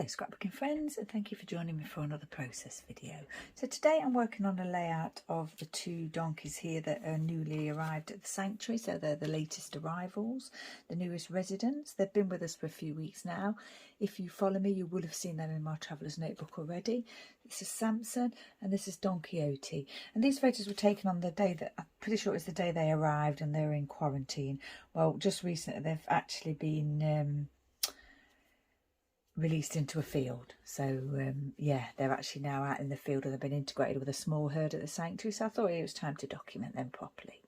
scrapbooking friends, and thank you for joining me for another process video. So today I'm working on a layout of the two donkeys here that are newly arrived at the sanctuary. So they're the latest arrivals, the newest residents. They've been with us for a few weeks now. If you follow me, you will have seen them in my traveller's notebook already. This is Samson and this is Donkeyote, and these photos were taken on the day that, I'm pretty sure it was the day they arrived and they were in quarantine. Well, just recently they've actually been released into a field. So yeah, they're actually now out in the field and they've been integrated with a small herd at the sanctuary. So I thought it was time to document them properly.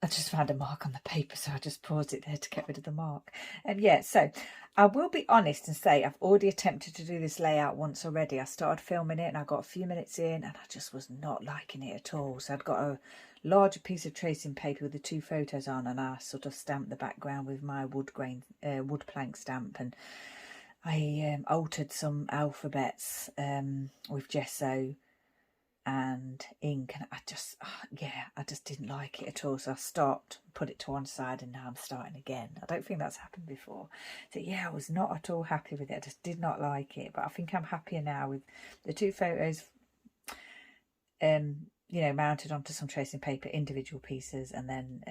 I just found a mark on the paper, so I just paused it there to get rid of the mark. And yeah, so I will be honest and say I've already attempted to do this layout once already. I started filming it and I got a few minutes in and I just was not liking it at all. So I'd got a larger piece of tracing paper with the two photos on, and I sort of stamped the background with my wood plank stamp, and I altered some alphabets with gesso and ink, and I just didn't like it at all. So I stopped, put it to one side, and now I'm starting again. I don't think that's happened before. So yeah, I was not at all happy with it. I just did not like it, but I think I'm happier now with the two photos you know, mounted onto some tracing paper, individual pieces, and then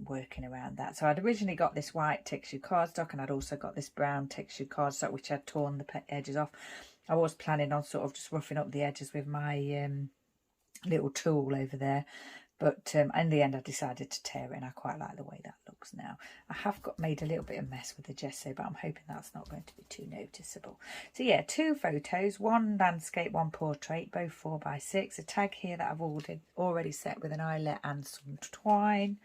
working around that. So I'd originally got this white textured cardstock, and I'd also got this brown textured cardstock, which I'd torn the edges off. I was planning on sort of just roughing up the edges with my little tool over there, but in the end I decided to tear it, and I quite like the way that looks now. I have made a little bit of mess with the gesso, but I'm hoping that's not going to be too noticeable. So yeah, two photos, one landscape, one portrait, both 4x6. A tag here that I've already set with an eyelet and some twine.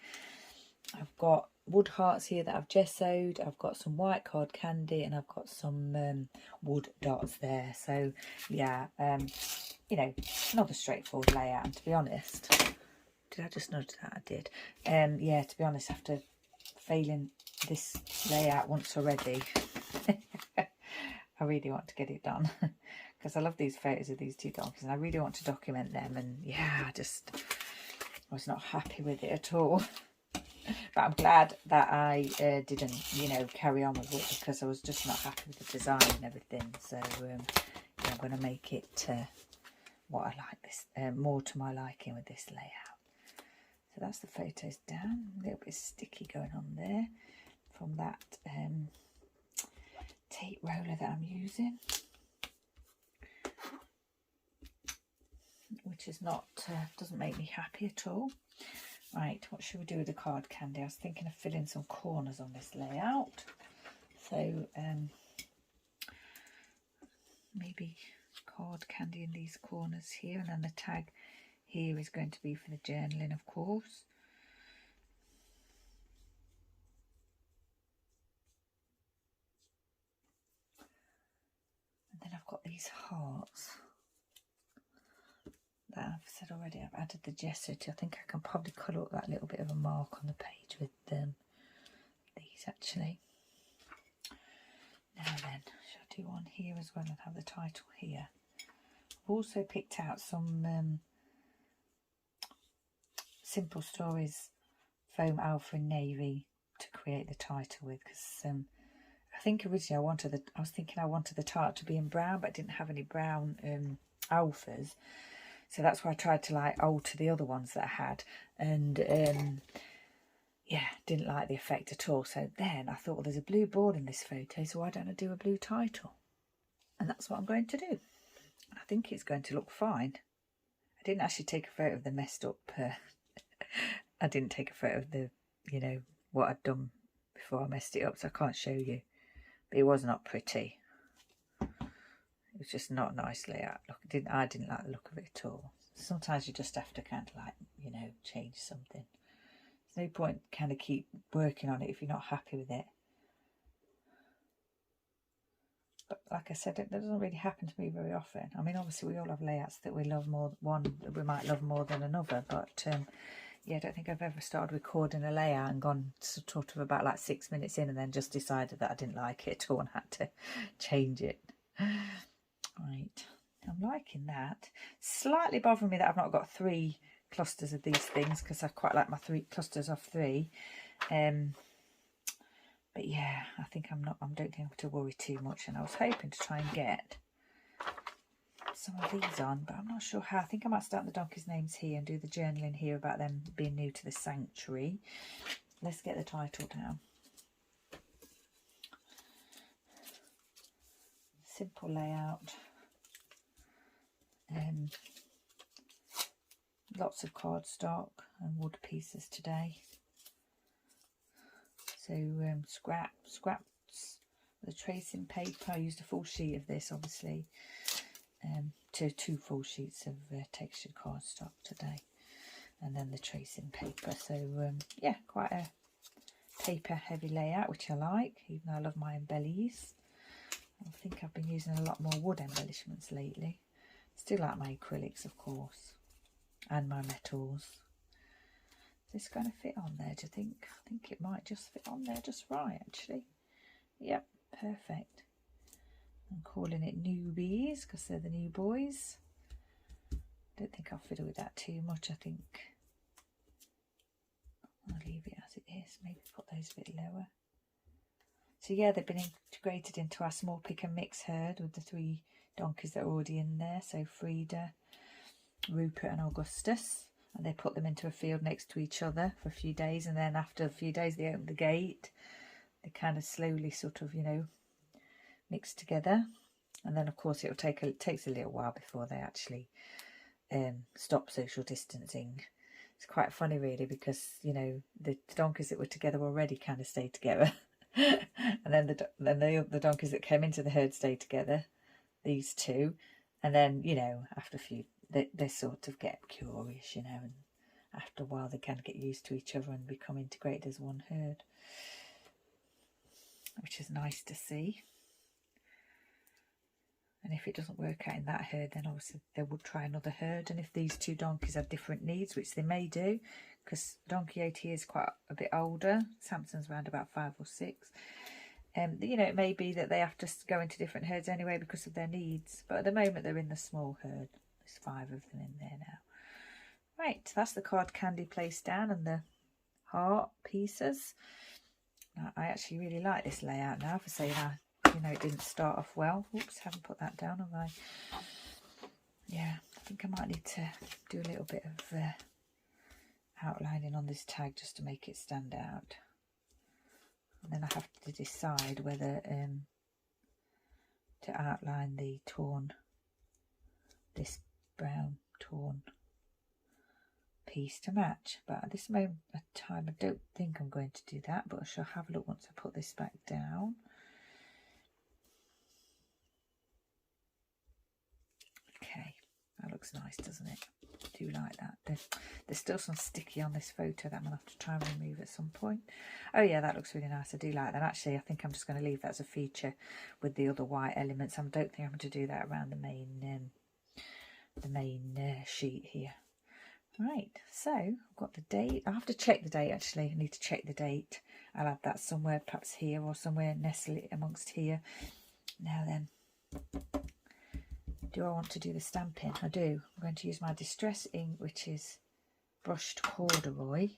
I've got wood hearts here that I've gessoed. I've got some white card candy, and I've got some wood dots there. So yeah, you know, another straightforward layout. And to be honest, did I just notice that? I did. Yeah, to be honest, after failing this layout once already, I really want to get it done because I love these photos of these two donkeys and I really want to document them. And yeah, I was not happy with it at all. But I'm glad that I didn't, you know, carry on with it, because I was just not happy with the design and everything. So yeah, I'm going to make it what I like, this more to my liking with this layout. So that's the photos down. A little bit sticky going on there from that tape roller that I'm using, which is not doesn't make me happy at all. Right, what should we do with the card candy? I was thinking of filling some corners on this layout. So maybe card candy in these corners here, and then the tag here is going to be for the journaling, of course. And then I've got these hearts that I've said already I've added the gesso to. I think I can probably colour up that little bit of a mark on the page with these actually. Now then, shall I do one here as well and have the title here? I've also picked out some Simple Stories foam alpha and navy to create the title with, because I think originally I was thinking I wanted the title to be in brown, but I didn't have any brown alphas. So that's why I tried to like alter the other ones that I had, and yeah, didn't like the effect at all. So then I thought, well, there's a blue board in this photo, so why don't I do a blue title? And that's what I'm going to do. I think it's going to look fine. I didn't actually take a photo of the messed up, I didn't take a photo of the, you know, what I'd done before I messed it up, so I can't show you. But it was not pretty. It was just not a nice layout. Look, I didn't like the look of it at all. Sometimes you just have to kind of like, you know, change something. There's no point kind of keep working on it if you're not happy with it. But like I said, it doesn't really happen to me very often. I mean, obviously we all have layouts that we love more, one that we might love more than another. But yeah, I don't think I've ever started recording a layout and gone sort of about like 6 minutes in and then just decided that I didn't like it at all and had to change it. Right, I'm liking that. Slightly bothering me that I've not got 3 clusters of these things, because I quite like my 3 clusters of 3. But yeah, I don't think I'm to worry too much. And I was hoping to try and get some of these on, but I'm not sure how. I think I might start the donkeys' names here and do the journaling here about them being new to the sanctuary. Let's get the title down. Simple layout. Lots of cardstock and wood pieces today. So scraps, the tracing paper. I used a full sheet of this, obviously. Two full sheets of textured cardstock today, and then the tracing paper. So yeah, quite a paper heavy layout, which I like, even though I love my embellies. I think I've been using a lot more wood embellishments lately. Still like my acrylics, of course, and my metals. Is this going to fit on there, do you think? I think it might just fit on there just right, actually. Yep, perfect. I'm calling it Newbies because they're the new boys. Don't think I'll fiddle with that too much. I think I'll leave it as it is. Maybe put those a bit lower. So yeah, they've been integrated into our small pick and mix herd with the 3 donkeys that are already in there. So Frida, Rupert and Augustus. And they put them into a field next to each other for a few days. And then after a few days, they open the gate. They kind of slowly sort of, you know, mixed together, and then of course it takes a little while before they actually stop social distancing. It's quite funny really, because you know the donkeys that were together already kind of stayed together, and then the donkeys that came into the herd stayed together, these 2, and then you know after a few they sort of get curious, you know, and after a while they kind of get used to each other and become integrated as one herd, which is nice to see. And if it doesn't work out in that herd, then obviously they would try another herd. And if these 2 donkeys have different needs, which they may do, because Donkeyote is quite a bit older, Samson's around about 5 or 6, you know, it may be that they have to go into different herds anyway because of their needs. But at the moment, they're in the small herd. There's 5 of them in there now. Right, that's the card candy placed down and the heart pieces. Now, I actually really like this layout now, for saying you know, it didn't start off well. Oops, haven't put that down, have I? Yeah, I think I might need to do a little bit of outlining on this tag just to make it stand out. And then I have to decide whether to outline the this brown torn piece to match. But at this moment of time, I don't think I'm going to do that, but I shall have a look once I put this back down. Okay, that looks nice, doesn't it? I do like that. There's still some sticky on this photo that I'm going to have to try and remove at some point. Oh yeah, that looks really nice. I do like that. Actually, I think I'm just going to leave that as a feature with the other white elements. I don't think I'm going to do that around the main sheet here. Right, so I've got the date. I have to check the date actually. I need to check the date. I'll add that somewhere, perhaps here or somewhere nestle it amongst here. Now then, do I want to do the stamping? I do. I'm going to use my Distress ink, which is brushed corduroy.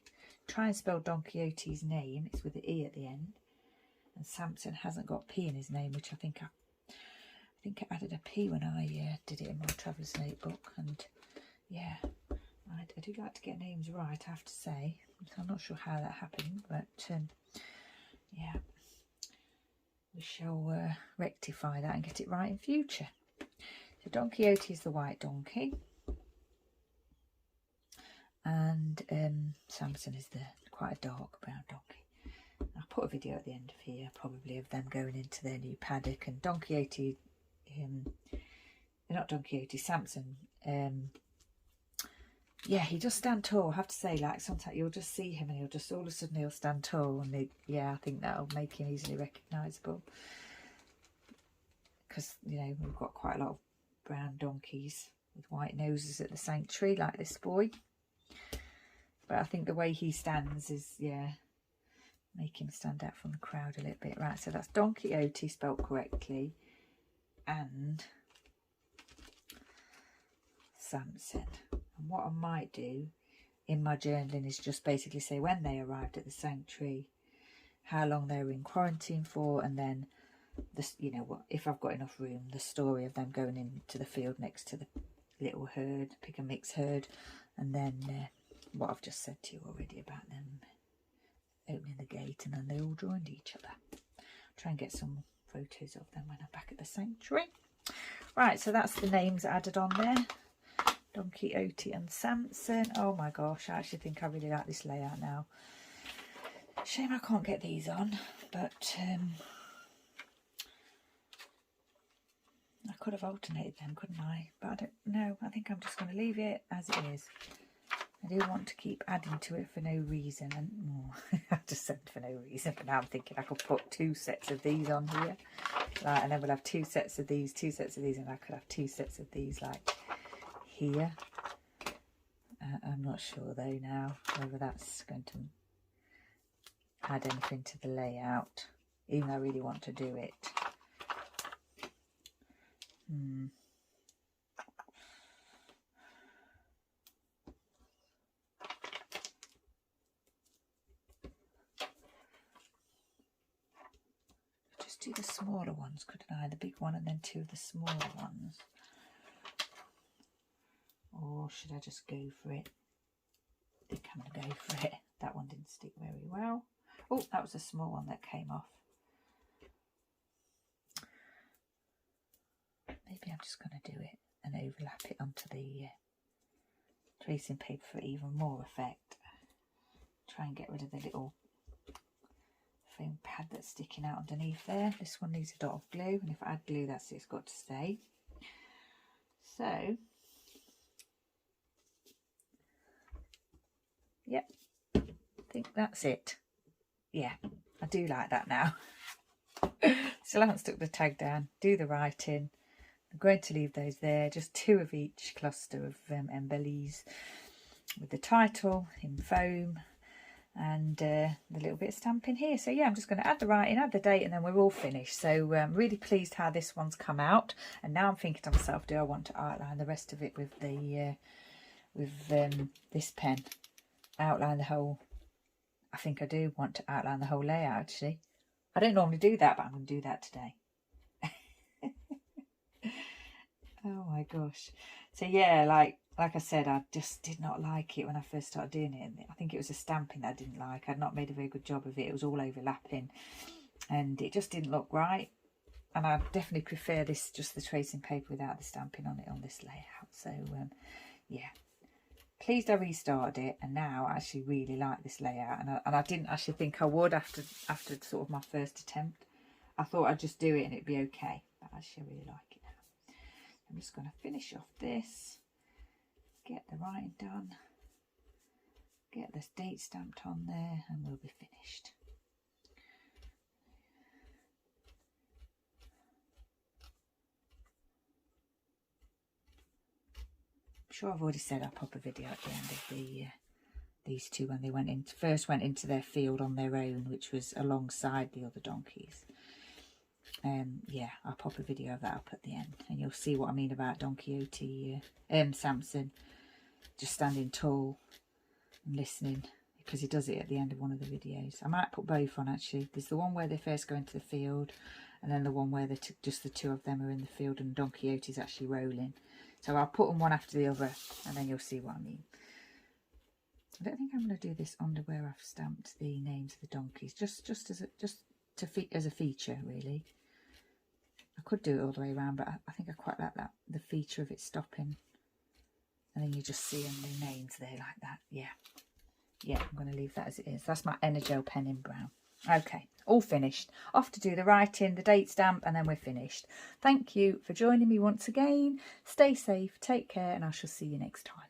Try and spell Donkeyote's name. It's with the E at the end. And Samson hasn't got P in his name, which I think I added a P when I did it in my Traveller's Notebook. And yeah, I do like to get names right, I have to say. I'm not sure how that happened, but yeah, we shall rectify that and get it right in future. So Donkeyote is the white donkey, and Samson is quite a dark brown donkey. I'll put a video at the end of here, probably of them going into their new paddock. And Donkeyote, not Donkeyote, Samson, yeah, he does stand tall. I have to say, like sometimes you'll just see him and he'll just all of a sudden he'll stand tall, and yeah, I think that'll make him easily recognisable, because you know we've got quite a lot of brown donkeys with white noses at the sanctuary, like this boy. But I think the way he stands is, yeah, make him stand out from the crowd a little bit. Right, so that's Donkeyote spelt correctly, and Samson. And what I might do in my journaling is just basically say when they arrived at the sanctuary, how long they were in quarantine for, and then this, you know, what if I've got enough room, the story of them going into the field next to the little herd, pick and mix herd, and then what I've just said to you already about them opening the gate and then they all joined each other. Try and get some photos of them when I'm back at the sanctuary. Right, so that's the names added on there. Donkeyote and Samson. Oh my gosh, I actually think I really like this layout now. Shame I can't get these on, but I could have alternated them, couldn't I? But I don't know. I think I'm just going to leave it as it is. I do want to keep adding to it for no reason. And I just said for no reason, but now I'm thinking I could put 2 sets of these on here. Like, and then we'll have 2 sets of these, 2 sets of these, and I could have 2 sets of these like here. I'm not sure though now whether that's going to add anything to the layout, even though I really want to do it. Just do the smaller ones, couldn't I? The big one and then 2 of the smaller ones. Or should I just go for it? I think I'm going to go for it. That one didn't stick very well. Oh, that was a small one that came off. Maybe I'm just going to do it and overlap it onto the tracing paper for even more effect. Try and get rid of the little foam pad that's sticking out underneath there. This one needs a dot of glue, and if I add glue, that's it, it's got to stay. So, yep, I think that's it. Yeah, I do like that now. Still haven't stuck the tag down. Do the writing. I'm going to leave those there, just 2 of each cluster of embellies with the title in foam and the little bit of stamping here. So yeah, I'm just going to add the writing, add the date, and then we're all finished. So I'm really pleased how this one's come out. And now I'm thinking to myself, do I want to outline the rest of it with the this pen? Outline the whole. I think I do want to outline the whole layout actually. I don't normally do that, but I'm going to do that today. Oh my gosh. So yeah, like I said, I just did not like it when I first started doing it. I think it was the stamping that I didn't like. I'd not made a very good job of it. It was all overlapping and it just didn't look right. And I definitely prefer this, just the tracing paper without the stamping on it on this layout. So yeah, pleased I restarted it, and now I actually really like this layout. And I didn't actually think I would after sort of my first attempt. I thought I'd just do it and it'd be okay, but actually I really like it now. I'm just going to finish off this, get the writing done, get this date stamped on there, and we'll be finished. I'm sure I've already said I'll pop a video at the end of these 2 when they first went into their field on their own, which was alongside the other donkeys. Yeah, I'll pop a video of that up at the end, and you'll see what I mean about Donkeyote Samson just standing tall and listening, because he does it at the end of one of the videos. I might put both on actually. There's the one where they first go into the field, and then the one where just the 2 of them are in the field and Donkeyote's actually rolling. So I'll put them one after the other, and then you'll see what I mean. I don't think I'm going to do this under where I've stamped the names of the donkeys, just as a feature really. I could do it all the way around, but I think I quite like that, the feature of it stopping, and then you just see the names there like that. Yeah, I'm going to leave that as it is. That's my Energel pen in brown. Okay, all finished. Off to do the writing, the date stamp, and then we're finished. Thank you for joining me once again. Stay safe, take care, and I shall see you next time.